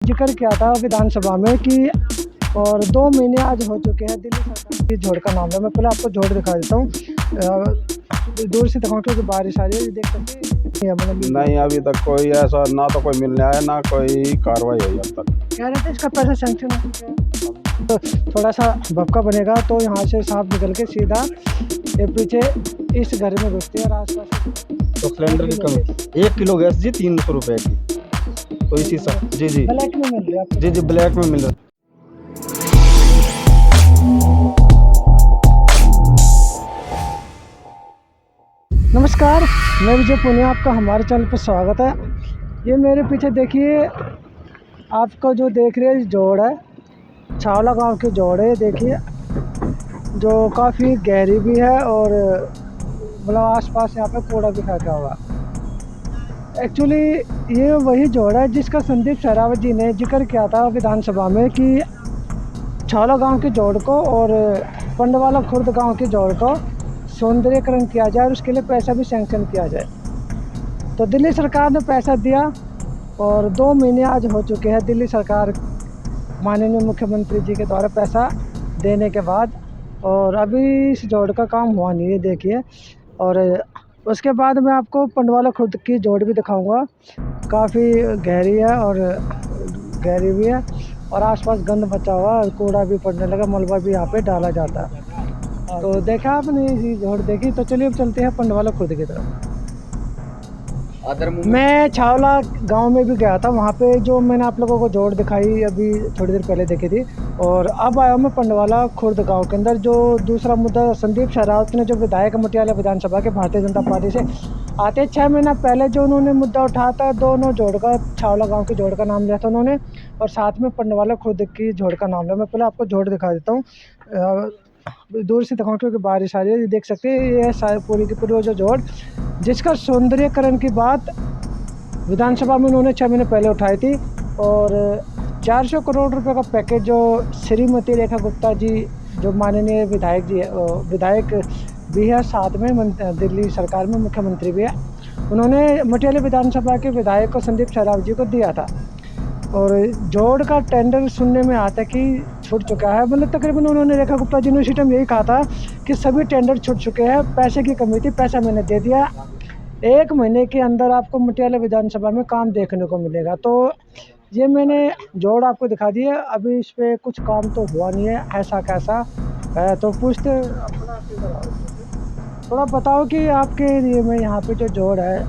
जिक्र किया था विधानसभा में कि और 2 महीने आज हो चुके हैं दिल्ली सरकार की जोड़ का मामला। मैं पहले आपको जोड़ दिखा देता हूँ, दूर से दिखाऊँ क्योंकि बारिश आ रही है, ये देख सकते हैं मतलब नहीं, अभी तक कोई ऐसा ना तो कोई मिलने आया ना कोई कार्रवाई हुई अब तक। कह रहे थे इसका पैसा सैंक्शन हो चुका है, तो थोड़ा सा भपका बनेगा तो यहाँ से सांप निकल के सीधा ये पीछे इस घर में घुसती है और आसपास। तो सिलेंडर की कमी 1 किलो गैस जी 300 रुपए की, तो इसी सब जी ब्लैक में मिल रही है आपको? जी ब्लैक में मिल रहा है। नमस्कार, मैं विजय पुनिया, आपका हमारे चैनल पर स्वागत है। ये मेरे पीछे देखिए, आपको जो देख रहे हैं जोड़ है, छावला गांव की जोड़ है। देखिए जो काफ़ी गहरी भी है और मतलब आसपास यहाँ पे कूड़ा भी फेंका हुआ। एक्चुअली ये वही जोड़ है जिसका संदीप सहरावत जी ने जिक्र किया था विधानसभा में कि छावला गांव की जोड़ को और पंडवाला खुर्द गांव की जोड़ को सौंदर्यकरण किया जाए और उसके लिए पैसा भी सैंक्शन किया जाए। तो दिल्ली सरकार ने पैसा दिया और 2 महीने आज हो चुके हैं दिल्ली सरकार माननीय मुख्यमंत्री जी के द्वारा पैसा देने के बाद, और अभी इस जोड़ का काम हुआ नहीं है देखिए। और उसके बाद मैं आपको पंडवाला खुर्द की जोड़ भी दिखाऊंगा, काफ़ी गहरी है और गहरी भी है और आसपास गंद बचा हुआ, कूड़ा भी पड़ने लगा, मलबा भी यहाँ पे डाला जाता है। तो देखा आपने ये जोड़ देखी, तो चलिए अब चलते हैं पंडवाला खुर्द की तरफ। मैं छावला गांव में भी गया था, वहाँ पे जो मैंने आप लोगों को जोड़ दिखाई अभी थोड़ी देर पहले देखी थी, और अब आया मैं पंडवाला खुर्द गांव के अंदर। जो दूसरा मुद्दा संदीप सहरावत ने, जो विधायक मटियाला विधानसभा के भारतीय जनता पार्टी से आते 6 महीना पहले जो उन्होंने मुद्दा उठाया था, दोनों जोड़ का, छावला गाँव की जोड़ का नाम लिया था उन्होंने और साथ में पंडवाला खुर्द की जोड़ का नाम लिया। मैं पहले आपको जोड़ दिखा देता हूँ, दूर से दिखाऊँ क्योंकि बारिश आ रही है, ये देख सकते हैं। ये है पूरी की पूरी जो जोड़ जिसका सौंदर्यकरण की बात विधानसभा में उन्होंने 6 महीने पहले उठाई थी, और 400 करोड़ रुपए का पैकेज जो श्रीमती रेखा गुप्ता जी, जो माननीय विधायक जी है, विधायक भी है, साथ में दिल्ली सरकार में मुख्यमंत्री भी है, उन्होंने मटियाला विधानसभा के विधायक को संदीप सहरावत जी को दिया था। और जोड़ का टेंडर सुनने में आता है कि छूट चुका है, मतलब तकरीबन उन्होंने रेखा गुप्ता जी ने उसी टाइम यही कहा था कि सभी टेंडर छूट चुके हैं, पैसे की कमी थी, पैसा मैंने दे दिया, 1 महीने के अंदर आपको मटियाला विधानसभा में काम देखने को मिलेगा। तो ये मैंने जोड़ आपको दिखा दिया, अभी इस पर कुछ काम तो हुआ नहीं है, ऐसा कैसा है। तो पूछते अपना थोड़ा बताओ कि आपके एरिए में यहाँ पे जो जोड़ है,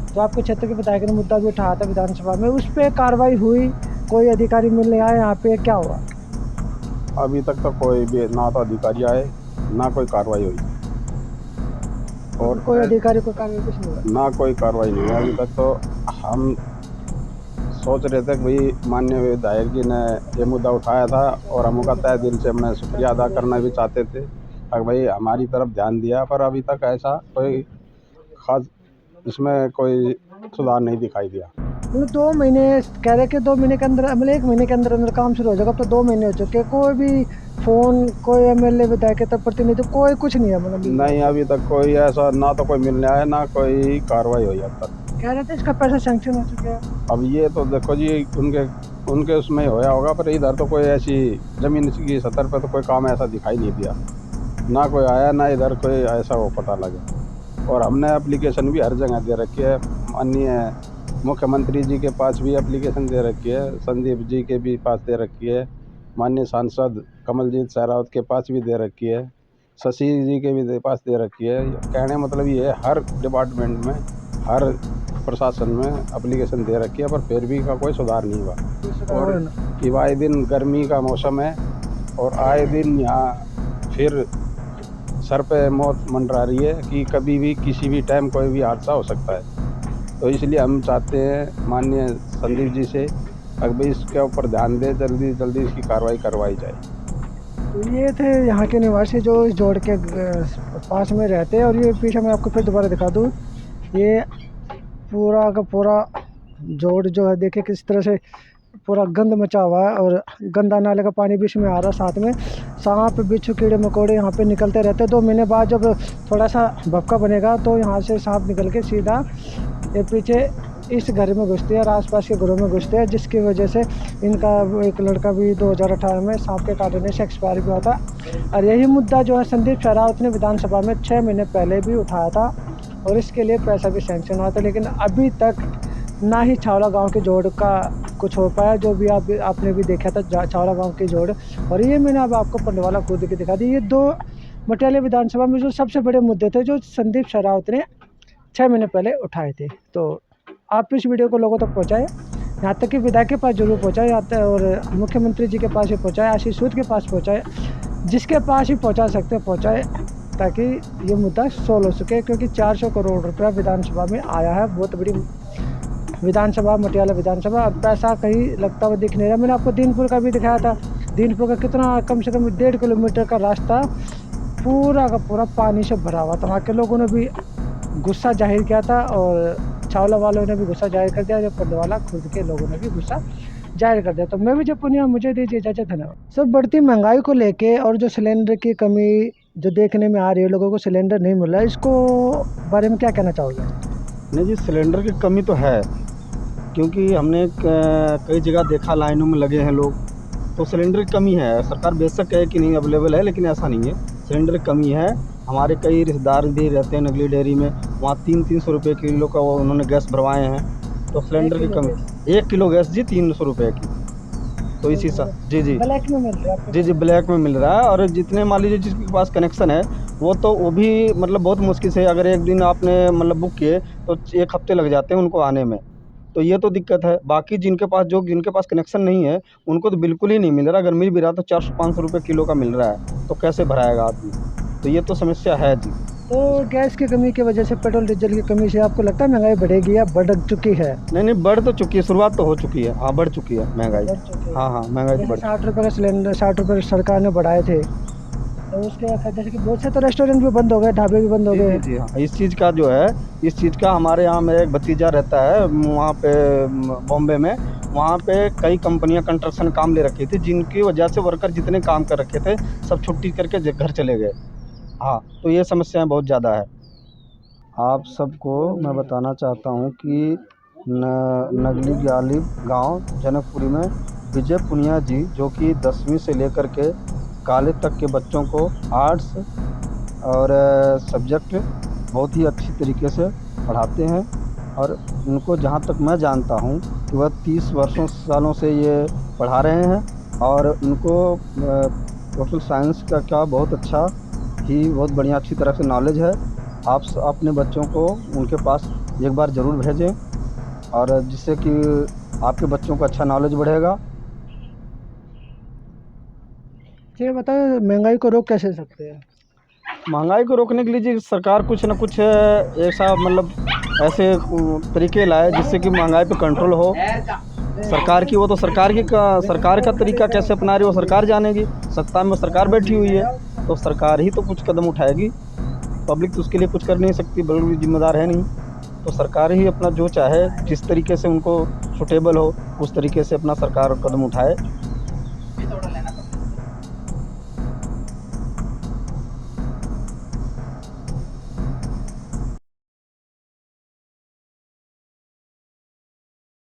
जो आपके क्षेत्र के विधायक ने मुद्दा भी उठाया था विधानसभा में, उस पर कार्रवाई हुई? कोई अधिकारी मिलने आए यहाँ पे, क्या हुआ? अभी तक तो कोई भी ना तो अधिकारी आए ना कोई कार्रवाई हुई, और कोई अधिकारी को कार्रवाई कुछ नहीं हुआ? ना कोई कार्रवाई नहीं हुई अभी तक। तो हम सोच रहे थे कि भाई माननीय विधायक जी ने ये मुद्दा उठाया था और हम उनका तहे दिल से हमने शुक्रिया अदा करना भी चाहते थे कि भाई हमारी तरफ ध्यान दिया, पर अभी तक ऐसा कोई खास इसमें कोई सुधार नहीं दिखाई दिया। मतलब 2 महीने कह रहे कि 2 महीने के अंदर, मतलब 1 महीने के अंदर अंदर काम शुरू हो जाएगा, अब तो 2 महीने हो चुके, कोई भी फोन, कोई एमएलए विधायक के तब प्रतिनिधि, कोई कुछ नहीं है मतलब? नहीं, अभी तक कोई ऐसा ना तो कोई मिलने आया ना कोई कार्रवाई हुई अब तक। कह रहे थे इसका पैसा सैंक्शन हो चुका है। अब ये तो देखो जी, उनके उसमें होया होगा, पर इधर तो कोई ऐसी ज़मीन की सतह पे तो कोई काम ऐसा दिखाई नहीं दिया, ना कोई आया ना इधर कोई ऐसा वो पता लगे। और हमने एप्लीकेशन भी हर जगह दे रखी है, माननीय मुख्यमंत्री जी के पास भी एप्लीकेशन दे रखी है, संदीप जी के भी पास दे रखी है, माननीय सांसद कमलजीत सहरावत के पास भी दे रखी है, शशि जी के भी पास दे रखी है। कहने मतलब ये है हर डिपार्टमेंट में, हर प्रशासन में एप्लीकेशन दे रखी है, पर फिर भी का कोई सुधार नहीं हुआ। और कि आए दिन गर्मी का मौसम है और आए दिन यहाँ फिर सर पे मौत मंडरा रही है कि कभी भी किसी भी टाइम कोई भी हादसा हो सकता है। तो इसलिए हम चाहते हैं माननीय संदीप जी से अगर इसके ऊपर ध्यान दे, जल्दी जल्दी इसकी कार्रवाई करवाई जाए। तो ये थे यहाँ के निवासी जो इस जोड़ के पास में रहते हैं। और ये पीछे मैं आपको फिर दोबारा दिखा दूँ, ये पूरा का पूरा जोड़ जो है, देखिए किस तरह से पूरा गंद मचा हुआ है और गंदा नाले का पानी भी इसमें आ रहा है, साथ में सांप बिच्छू कीड़े मकोड़े यहाँ पे निकलते रहते हैं। 2 महीने बाद जब थोड़ा सा भपका बनेगा तो यहाँ से सांप निकल के सीधा ये पीछे इस घर में घुसती है और आसपास के घरों में घुसते हैं, जिसकी वजह से इनका एक लड़का भी 2018 में सांप के काटने से एक्सपायर भी हुआ था। और यही मुद्दा जो है संदीप शहरावत ने विधानसभा में 6 महीने पहले भी उठाया था और इसके लिए पैसा भी सैंक्शन हुआ था, लेकिन अभी तक ना ही छावला गांव के जोड़ का कुछ हो पाया, जो भी आपने भी देखा था छावला गांव की जोड़। और ये मैंने अब आपको पंडवाला खुद के दिखा दी। ये 2 मटियाला विधानसभा में जो सबसे बड़े मुद्दे थे जो संदीप शहरावत ने 6 महीने पहले उठाए थे। तो आप इस वीडियो को लोगों तक पहुँचाएँ, यहाँ तक कि विधायक के पास जरूर पहुँचाए और मुख्यमंत्री जी के पास भी पहुँचाए, आशीष सूद के पास पहुँचाए, जिसके पास ही पहुँचा सकते हैं पहुँचाए, ताकि ये मुद्दा सोल्व हो सके। क्योंकि 400 करोड़ रुपया विधानसभा में आया है, बहुत बड़ी विधानसभा मटियाला विधानसभा। अब पैसा कहीं लगता हुआ दिख नहीं रहा। मैंने आपको दीनपुर का भी दिखाया था। दीनपुर का कितना कम से कम 1.5 किलोमीटर का रास्ता पूरा का पूरा पानी से भरा हुआ था। वहाँ के लोगों ने भी गुस्सा जाहिर किया था और छावला वालों ने भी गुस्सा जाहिर कर दिया, जब पंडवाला खुद के लोगों ने भी गुस्सा जाहिर कर दिया। तो मैं भी जब पुनिया, मुझे दीजिए इजाज़त, धन्यवाद। सब बढ़ती महंगाई को लेके और जो सिलेंडर की कमी जो देखने में आ रही है, लोगों को सिलेंडर नहीं मिल रहा है, इसको बारे में क्या कहना चाहोगे? नहीं जी, सिलेंडर की कमी तो है, क्योंकि हमने कई जगह देखा लाइनों में लगे हैं लोग, तो सिलेंडर की कमी है। सरकार बेशक है कि नहीं अवेलेबल है, लेकिन ऐसा नहीं है, सिलेंडर की कमी है। हमारे कई रिश्तेदार भी रहते हैं नगली डेयरी में, वहाँ 300-300 रुपये किलो का वो उन्होंने गैस भरवाए हैं, तो सिलेंडर की कमी। 1 किलो गैस जी 300 रुपये की। तो इसी सा जी ब्लैक में मिल रहा है? जी ब्लैक में मिल रहा है। और जितने मान लीजिए जिसके पास कनेक्शन है वो भी मतलब बहुत मुश्किल से, अगर एक दिन आपने मतलब बुक किए तो 1 हफ्ते लग जाते हैं उनको आने में। तो ये तो दिक्कत है। बाकी जिनके पास कनेक्शन नहीं है उनको तो बिल्कुल ही नहीं मिल रहा। अगर मिल भी रहा तो 400-500 रुपये किलो का मिल रहा है, तो कैसे भराएगा आदमी? तो ये तो समस्या है जी। तो गैस की कमी की वजह से, पेट्रोल डीजल की कमी से आपको लगता है महंगाई बढ़ेगी या बढ़ चुकी है? नहीं, बढ़ तो चुकी है, शुरुआत तो हो चुकी है। हाँ, बढ़ चुकी है महंगाई। हाँ, महंगाई तो बढ़। 60 रुपये का सिलेंडर, 60 रुपये सरकार ने बढ़ाए थे, तो उसके जैसे कि बहुत से तो रेस्टोरेंट भी बंद हो गए, ढाबे भी बंद हो गए। जी हाँ, इस चीज़ का हमारे यहाँ मेरा एक भतीजा रहता है वहाँ पे बॉम्बे में। वहाँ पे कई कंपनियाँ कंस्ट्रक्शन काम ले रखी थी, जिनकी वजह से वर्कर जितने काम कर रखे थे सब छुट्टी करके घर चले गए। हाँ, तो ये समस्याएं बहुत ज़्यादा है। आप सबको मैं बताना चाहता हूँ कि नगली ग्याली गांव जनकपुरी में विजय पुनिया जी, जो कि 10वीं से लेकर के कॉलेज तक के बच्चों को आर्ट्स और सब्जेक्ट बहुत ही अच्छी तरीके से पढ़ाते हैं। और उनको जहाँ तक मैं जानता हूँ कि वह 30 सालों से ये पढ़ा रहे हैं और उनको सोशल साइंस का बहुत अच्छा ही बहुत बढ़िया अच्छी तरह से नॉलेज है। आप अपने बच्चों को उनके पास एक बार ज़रूर भेजें, और जिससे कि आपके बच्चों को अच्छा नॉलेज बढ़ेगा। ये बताओ, महंगाई को रोक कैसे सकते हैं? महंगाई को रोकने के लिए जी सरकार कुछ ना कुछ ऐसा मतलब ऐसे तरीके लाए जिससे कि महंगाई पे कंट्रोल हो। सरकार की वो तो सरकार का तरीका कैसे अपना रही है वो सरकार जानेगी। सत्ता में सरकार बैठी हुई है, तो सरकार ही तो कुछ कदम उठाएगी। पब्लिक तो उसके लिए कुछ कर नहीं सकती, बल्कि जिम्मेदार है नहीं। तो सरकार ही अपना जो चाहे, जिस तरीके से उनको सूटेबल हो उस तरीके से अपना सरकार कदम उठाए।